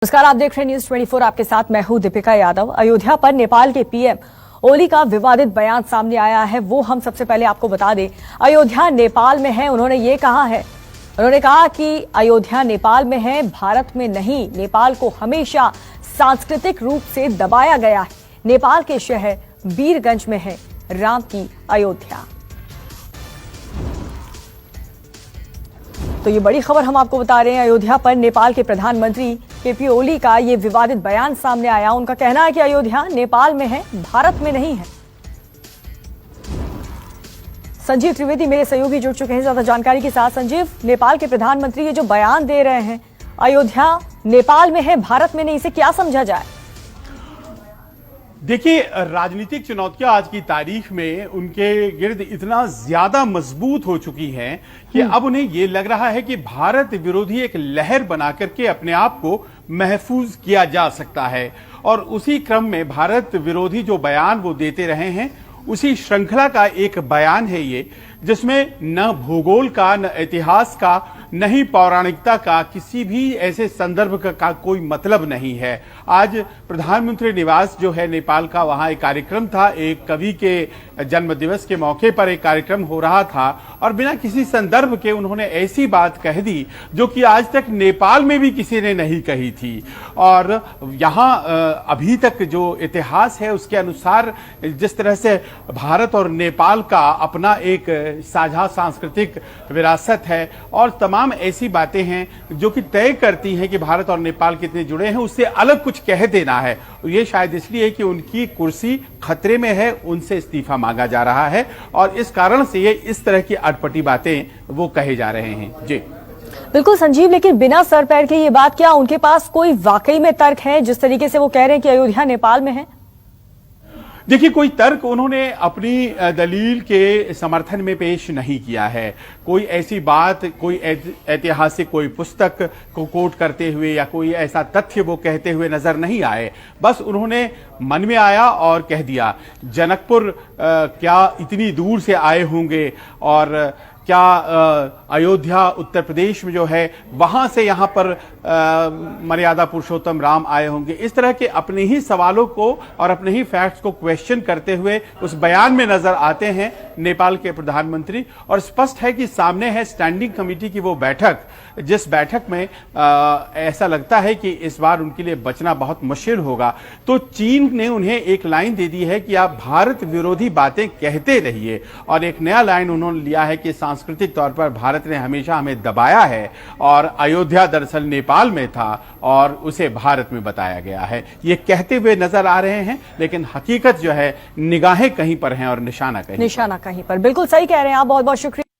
नमस्कार, आप देख रहे हैं न्यूज 24। आपके साथ मैं हूं दीपिका यादव। अयोध्या पर नेपाल के पीएम ओली का विवादित बयान सामने आया है, वो हम सबसे पहले आपको बता दें। अयोध्या नेपाल में है, उन्होंने ये कहा है, उन्होंने कहा कि अयोध्या नेपाल में है, भारत में नहीं। नेपाल को हमेशा सांस्कृतिक रूप से दबाया गया है। नेपाल के शहर वीरगंज में है राम की अयोध्या। तो ये बड़ी खबर हम आपको बता रहे हैं। अयोध्या पर नेपाल के प्रधानमंत्री केपी ओली का ये विवादित बयान सामने आया। उनका कहना है कि अयोध्या नेपाल में है, भारत में नहीं है। संजीव त्रिवेदी मेरे सहयोगी जुड़ चुके हैं ज्यादा जानकारी के साथ। संजीव, नेपाल के प्रधानमंत्री ये जो बयान दे रहे हैं, अयोध्या नेपाल में है, भारत में नहीं, इसे क्या समझा जाए? देखिए, राजनीतिक चुनौतियां आज की तारीख में उनके गिर्द इतना ज्यादा मजबूत हो चुकी हैं कि अब उन्हें यह लग रहा है कि भारत विरोधी एक लहर बना करके अपने आप को महफूज किया जा सकता है। और उसी क्रम में भारत विरोधी जो बयान वो देते रहे हैं, उसी श्रृंखला का एक बयान है ये, जिसमें न भूगोल का, न इतिहास का, न ही पौराणिकता का, किसी भी ऐसे संदर्भ का कोई मतलब नहीं है। आज प्रधानमंत्री निवास जो है नेपाल का, वहां एक कार्यक्रम था, एक कवि के जन्म दिवस के मौके पर एक कार्यक्रम हो रहा था और बिना किसी संदर्भ के उन्होंने ऐसी बात कह दी जो कि आज तक नेपाल में भी किसी ने नहीं कही थी। और यहां अभी तक जो इतिहास है उसके अनुसार जिस तरह से भारत और नेपाल का अपना एक साझा सांस्कृतिक विरासत है और तमाम ऐसी बातें हैं जो कि तय करती हैं कि भारत और नेपाल कितने जुड़े हैं, उससे अलग कुछ कह देना है। ये शायद इसलिए कि उनकी कुर्सी खतरे में है, उनसे इस्तीफा मांगा जा रहा है और इस कारण से ये इस तरह की अटपटी बातें वो कहे जा रहे हैं। जी बिल्कुल संजीव, लेकिन बिना सर पैर के ये बात, क्या उनके पास कोई वाकई में तर्क है जिस तरीके से वो कह रहे हैं कि अयोध्या नेपाल में है? देखिए, कोई तर्क उन्होंने अपनी दलील के समर्थन में पेश नहीं किया है। कोई ऐसी बात, कोई ऐतिहासिक कोई पुस्तक को कोट करते हुए या कोई ऐसा तथ्य वो कहते हुए नजर नहीं आए। बस उन्होंने मन में आया और कह दिया। जनकपुर क्या इतनी दूर से आए होंगे और क्या अयोध्या उत्तर प्रदेश में जो है वहां से यहां पर मर्यादा पुरुषोत्तम राम आए होंगे। इस तरह के अपने ही सवालों को और अपने ही फैक्ट्स को क्वेश्चन करते हुए उस बयान में नजर आते हैं नेपाल के प्रधानमंत्री। और स्पष्ट है कि सामने है स्टैंडिंग कमेटी की वो बैठक, जिस बैठक में ऐसा लगता है कि इस बार उनके लिए बचना बहुत मुश्किल होगा। तो चीन ने उन्हें एक लाइन दे दी है कि आप भारत विरोधी बातें कहते रहिए, और एक नया लाइन उन्होंने लिया है कि सांस्कृतिक तौर पर भारत ने हमेशा हमें दबाया है और अयोध्या दरअसल नेपाल में था और उसे भारत में बताया गया है। ये कहते हुए नजर आ रहे हैं, लेकिन हकीकत जो है निगाहें कहीं पर हैं और निशाना कहीं पर। बिल्कुल सही कह रहे हैं आप, बहुत बहुत शुक्रिया।